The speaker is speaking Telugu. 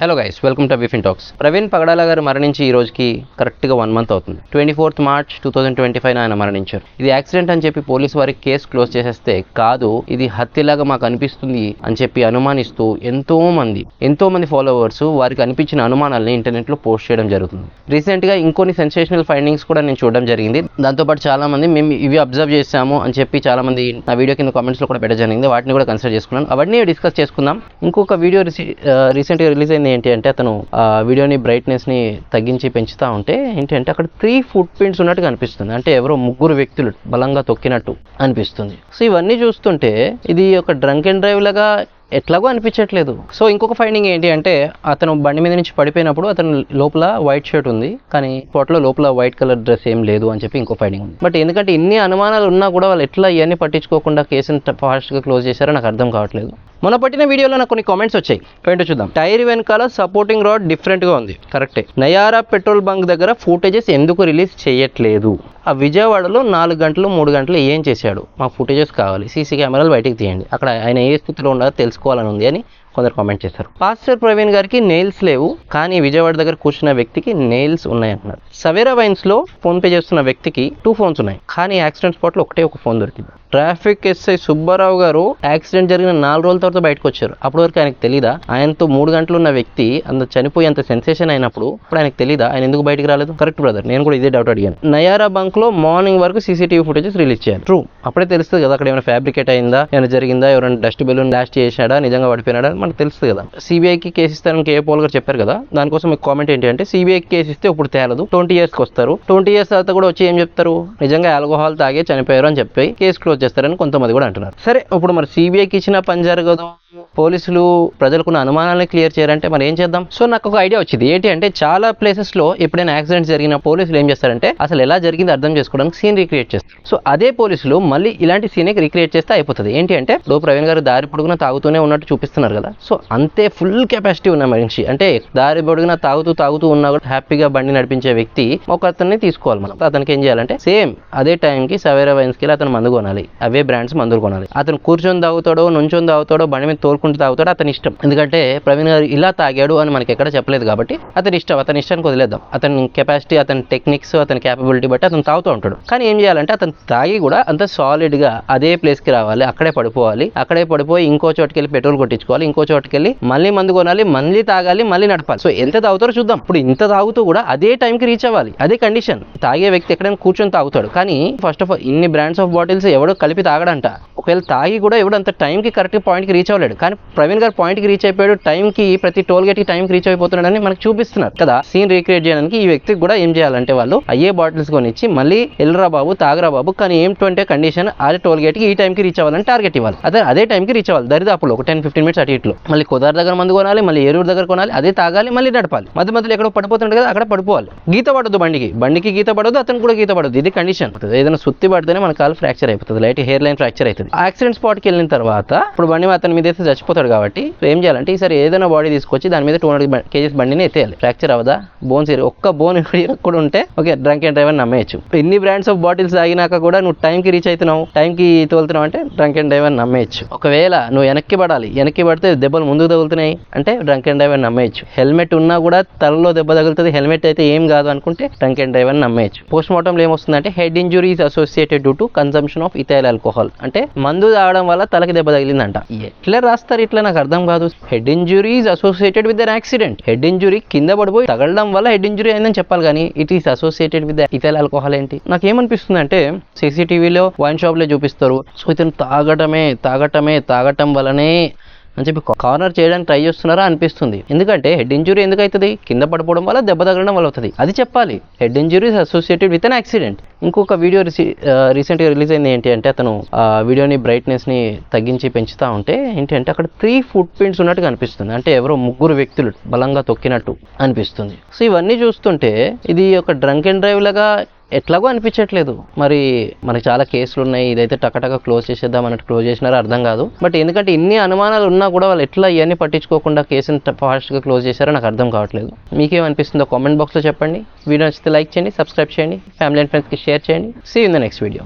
హలో గైస్, వెల్కమ్ టు విఫిన్ టాక్స్. ప్రవీణ్ పగడాల గారు మరణించి ఈ రోజుకి కరెక్ట్గా 1 month అవుతుంది. 24th March 2025 ఆయన మరణించారు. ఇది యాక్సిడెంట్ అని చెప్పి పోలీసు వారికి కేసు క్లోజ్ చేసేస్తే కాదు, ఇది హత్యలాగా మాకు అనిపిస్తుంది అని చెప్పి అనుమానిస్తూ ఎంతో మంది ఫాలోవర్స్ వారికి అనిపించిన అనుమానాలని ఇంటర్నెట్ లో పోస్ట్ చేయడం జరుగుతుంది. రీసెంట్ గా ఇంకొన్ని సెన్సేషనల్ ఫైండింగ్స్ కూడా నేను చూడడం జరిగింది. దాంతోపాటు చాలా మంది మేము ఇవి అబ్జర్వ్ చేసాము అని చెప్పి చాలా మంది నా వీడియో కింద కామెంట్స్ లో కూడా పెట్టడం జరిగింది. వాటిని కూడా కన్సిడర్ చేసుకున్నాను. అవన్నీ డిస్కస్ చేసుకుందాం. ఇంకొక వీడియో రీసెంట్ గా రిలీజ్ అయింది. ఏంటి అంటే అతను ఆ వీడియోని బ్రైట్నెస్ ని తగ్గించి పెంచుతా ఉంటే ఏంటి అంటే అక్కడ 3 ఫుట్ ప్రింట్స్ ఉన్నట్టుగా అనిపిస్తుంది. అంటే ఎవరో 3 వ్యక్తులు బలంగా తొక్కినట్టు అనిపిస్తుంది. సో ఇవన్నీ చూస్తుంటే ఇది ఒక డ్రంక్ అండ్ డ్రైవ్ లాగా ఎట్లాగో అనిపించట్లేదు. సో ఇంకొక ఫైండింగ్ ఏంటి అంటే అతను బండి మీద నుంచి పడిపోయినప్పుడు అతను లోపల వైట్ షర్ట్ ఉంది, కానీ ఫోటోలో లోపల వైట్ కలర్ డ్రెస్ ఏం లేదు అని చెప్పి ఇంకో ఫైండింగ్ ఉంది. బట్ ఎందుకంటే ఇన్ని అనుమానాలు ఉన్నా కూడా వాళ్ళు ఎట్లా ఇవన్నీ పట్టించుకోకుండా కేసుని ఫాస్ట్గా క్లోజ్ చేశారో నాకు అర్థం కావట్లేదు. మొన్న పట్టిన వీడియోలో నాకు కొన్ని కామెంట్స్ వచ్చాయి. ఏంటో చూద్దాం. టైర్ వెనకాల సపోర్టింగ్ రాడ్ డిఫరెంట్గా ఉంది, కరెక్టే. నయారా పెట్రోల్ బంక్ దగ్గర ఫుటేజెస్ ఎందుకు రిలీజ్ చేయట్లేదు? ఆ విజయవాడలో 4 గంటలు 3 గంటలు ఏం చేశాడు? మాకు ఫుటేజెస్ కావాలి, సీసీ కెమెరాలు బయటికి తీయండి, అక్కడ ఆయన ఏ స్థితిలో ఉన్నారో తెలుసుకోవాలని ఉంది అని కొందరు కామెంట్ చేశారు. పాస్టర్ ప్రవీణ్ గారికి నెయిల్స్ లేవు, కానీ విజయవాడ దగ్గర కూర్చున్న వ్యక్తికి నెయిల్స్ ఉన్నాయంటున్నారు. సవేరా వైన్స్ లో ఫోన్ పే చేస్తున్న వ్యక్తికి 2 phones ఉన్నాయి, కానీ యాక్సిడెంట్ స్పాట్ లో ఒక ఫోన్ దొరికింది. ట్రాఫిక్ ఎస్ఐ సుబ్బారావు గారు యాక్సిడెంట్ జరిగిన 4 రోజుల తర్వాత బయటకు వచ్చారు. అప్పటి వరకు ఆయనకు తెలీదా ఆయనతో 3 గంటలు ఉన్న వ్యక్తి అంత చనిపోయి అంత సెన్సేషన్ అయినప్పుడు ఇప్పుడు ఆయనకు తెలీదా ఆయన ఎందుకు బయటకు రాలేదు? కరెక్ట్ బ్రదర్, నేను కూడా ఇదే డౌట్ అడిగాను. నయారా బంక్ లో మార్నింగ్ వరకు సీసీటీవీ ఫుటేజెస్ రిలీజ్ చేయాలి. ట్రూ, అప్పుడే తెలుస్తుంది కదా అక్కడ ఏమైనా ఫ్యాబ్రికేట్ అయిందా, ఏమైనా జరిగిందా, ఎవరైనా డస్ట్ బెలూన్ బ్లాస్ట్ చేశాడా, నిజంగా పడిపోయినాడా మనకు తెలుస్తుంది కదా. సిబిఐకి కేసు ఇస్తారని కేఏ పాల్ గారు చెప్పారు కదా, దానికోసం మీకు కామెంట్ ఏంటి అంటే సిబిఐకి కేసు ఇస్తే ఇప్పుడు తేలదు, 20 years వస్తారు. 20 years తర్వాత కూడా వచ్చి ఏం చెప్తారు? నిజంగా ఆల్కహాల్ తాగే చనిపోయారు అని చెప్పి కేసు క్లోజ్ చేస్తారని కొంతమంది కూడా అంటున్నారు. సరే, ఇప్పుడు మరి సిబిఐకి ఇచ్చిన పని జరగదు, పోలీసులు ప్రజలకున్న అనుమానాలను క్లియర్ చేయాలంటే మరి ఏం చేద్దాం? సో నాకు ఒక ఐడియా వచ్చింది. ఏంటి అంటే చాలా ప్లేసెస్ లో ఎప్పుడైనా యాక్సిడెంట్స్ జరిగిన పోలీసులు ఏం చేస్తారంటే అసలు ఎలా జరిగింది అర్థం చేసుకోవడానికి సీన్ రీక్రియేట్ చేస్తారు. సో అదే పోలీసులు మళ్ళీ ఇలాంటి సీనే రీక్రియేట్ చేస్తే అయిపోతుంది. ఏంటి అంటే ఇప్పుడు ప్రవీణ్ గారు దారి పొడుగున తాగుతూనే ఉన్నట్టు చూపిస్తున్నారు కదా, సో అంతే ఫుల్ కెపాసిటీ ఉన్న మనిషి, అంటే దారి పొడుగున తాగుతూ ఉన్నా కూడా హ్యాపీగా బండి నడిపించే వ్యక్తి ఒక అతన్ని తీసుకోవాలి మనం. అతనికి ఏం చేయాలంటే సేమ్ అదే టైంకి సవేరా వైన్స్ కి అతను మందు కొనాలి, అవే బ్రాండ్స్ మందులు కొనాలి. అతను కూర్చొని తాగుతాడో నుంచొని తాగుతాడో బండి మీద తోలుకుంటూ తాగుతాడో అతని ఇష్టం. ఎందుకంటే ప్రవీణ్ గారు ఇలా తాగాడు అని మనకి ఎక్కడ చెప్పలేదు కాబట్టి అతని ఇష్టానికి వదిలేద్దాం. అతని కెపాసిటీ, అతని టెక్నిక్స్, అతని క్యాపబిలిటీ బట్టి అతను తాగుతూ ఉంటాడు. కానీ ఏం చేయాలంటే అతను తాగి కూడా అంత సాలిడ్ గా అదే ప్లేస్ కి రావాలి, అక్కడే పడిపోయి ఇంకో చోటుకి వెళ్ళి పెట్రోల్ కొట్టించుకోవాలి, ఇంకో చోటుకి వెళ్ళి మళ్ళీ మందు కొనాలి, మళ్ళీ తాగాలి, మళ్ళీ నడపాలి. సో ఎంత తాగుతారో చూద్దాం. ఇప్పుడు ఇంత తాగుతూ కూడా అదే టైంకి రీచ్ అవ్వాలి, అదే కండిషన్. తాగే వ్యక్తి ఎక్కడైనా కూర్చొని తాగుతాడు, కానీ ఫస్ట్ ఆఫ్ ఆల్ ఇన్ని బ్రాండ్స్ ఆఫ్ బాటిల్స్ ఎవడో కలిపి తాగడంట. ఒకవేళ తాగి కూడా ఎవడు అంత టైంకి కరెక్ట్ పాయింట్కి రీచ్ అవ్వలేడు. కానీ ప్రవీణ్ గారు పాయింట్కి రీచ్ అయిపోయాడు, టైంకి ప్రతి టోల్ గేట్ కి టైంకి రీచ్ అయిపోతున్నాడని మనకు చూపిస్తున్నారు కదా. సీన్ రీక్రియేట్ చేయడానికి ఈ వ్యక్తికి కూడా ఏం చేయాలంటే వాళ్ళు అయ్యే బాటిల్స్ కొనిచ్చి మళ్ళీ ఎల్రా బాబు తాగరా బాబు, కానీ ఏంటంటే కండిషన్ అదే టోల్ గేట్ కి ఈ టైంకి రీచ్ అవ్వాలని టార్గెట్ ఇవ్వాలి. అదే టైంకి రీచ్ అవ్వాలి. దరిదాపులో ఒక 10-15 minutes అటు ఇట్లో. మళ్ళీ కుదార్ దగ్గర మందు కొనాలి, మళ్ళీ ఏరూరు దగ్గర కొనాలి, అదే తాగాలి, మళ్ళీ నడపాలి. మధ్యలో ఎక్కడో పడిపోతుండే కదా అక్కడ పడిపోవాలి. గీత పడదు బండికి గీత పడదు, అతను కూడా గీత పడదు. ఇది కండిషన్. ఏదైనా సుత్తి పడితేనే మన కాలు ఫ్రాక్చర్ అయిపోతుంది, లైట్ హెయిర్ లైన్ ఫ్రాక్చర్ అవుతుంది. యాక్సిడెంట్ స్పాట్ కి వెళ్ళిన తర్వాత ఇప్పుడు బండి అతని మీద అయితే చచ్చిపోతాడు కాబట్టి ఏం చేయాలంటే ఈసారి ఏదైనా బాడీ తీసుకొచ్చి దాని మీద 200 kgs బండిని ఎత్తేయాలి. ఫ్రాక్చర్ అవదా? బోన్స్ ఒక్క బోన్ కూడా ఉంటే ఓకే, డ్రంక్ అండ్ డ్రైవ్ అని నమ్మేయచ్చు. ఇన్ని బ్రాండ్స్ ఆఫ్ బాటిల్స్ తాగినాక కూడా నువ్వు టైంకి రీచ్ అవుతున్నావు, టైంకి తోలుతున్నావు అంటే డ్రంక్ అండ్ డ్రైవ్ అని నమ్మేయచ్చు. ఒకవేళ నువ్వు వెనక్కి పడితే దెబ్బలు ముందుకు తగులుతున్నాయి అంటే డ్రంక్ అండ్ డ్రైవ్ అని నమ్మేయచ్చు. హెల్మెట్ ఉన్నా కూడా తలలో దెబ్బ తగులుతుంది, హెల్మెట్ అయితే ఏం కాదు అనుకుంటే డ్రంక్ అండ్ డ్రైవ్ అని నమ్మేయచ్చు. పోస్ట్ మార్టంలో ఏమొస్తుందంటే head injuries associated due to consumption of ethyl alcohol, అంటే మందు తాగడం వల్ల తలకి దెబ్బ తగిలిందంట. ఎట్లా రాస్తారు ఇట్లా? నాకు అర్థం కాదు. Head injuries associated with an accident. Head injury కింద పడిపోయి తగలడం వల్ల హెడ్ ఇంజురీ అయిందని చెప్పాలి, కానీ it is associated with ethyl alcohol ఏంటి? నాకు ఏమనిపిస్తుంది అంటే సీసీటీవీలో వైన్ షాప్ లో చూపిస్తారు, సో ఇతను తాగటం వల్లనే అని చెప్పి కార్నర్ చేయడానికి ట్రై చేస్తున్నారా అనిపిస్తుంది. ఎందుకంటే హెడ్ ఇంజురీ ఎందుకు అవుతుంది? కింద పడిపోవడం వల్ల, దెబ్బ తగలడం వల్ల అవుతుంది. అది చెప్పాలి. Head injuries associated with an accident. ఇంకొక వీడియో రీసెంట్ గా రిలీజ్ అయింది. ఏంటి అంటే అతను ఆ వీడియోని బ్రైట్నెస్ ని తగ్గించి పెంచుతా ఉంటే ఏంటి అంటే అక్కడ 3 ఫుట్ ప్రింట్స్ ఉన్నట్టుగా అనిపిస్తుంది. అంటే ఎవరో 3 వ్యక్తులు బలంగా తొక్కినట్టు అనిపిస్తుంది. సో ఇవన్నీ చూస్తుంటే ఇది ఒక డ్రంక్ అండ్ డ్రైవ్ లాగా ఎట్లాగో అనిపించట్లేదు. మరి మనకి చాలా కేసులు ఉన్నాయి, ఇదైతే టకటక క్లోజ్ చేసేద్దాం అన్నట్టు క్లోజ్ చేసినారో అర్థం కాదు. బట్ ఎందుకంటే ఇన్ని అనుమానాలు ఉన్నా కూడా వాళ్ళు ఎట్లా ఇవన్నీ పట్టించుకోకుండా కేసుని ఫాస్ట్గా క్లోజ్ చేశారో నాకు అర్థం కావట్లేదు. మీకేమనిపిస్తుందో కామెంట్ బాక్స్లో చెప్పండి. వీడియో నచ్చితే లైక్ చేయండి, సబ్స్క్రైబ్ చేయండి, ఫ్యామిలీ అండ్ ఫ్రెండ్స్కి షేర్ చేయండి. See you in the next video.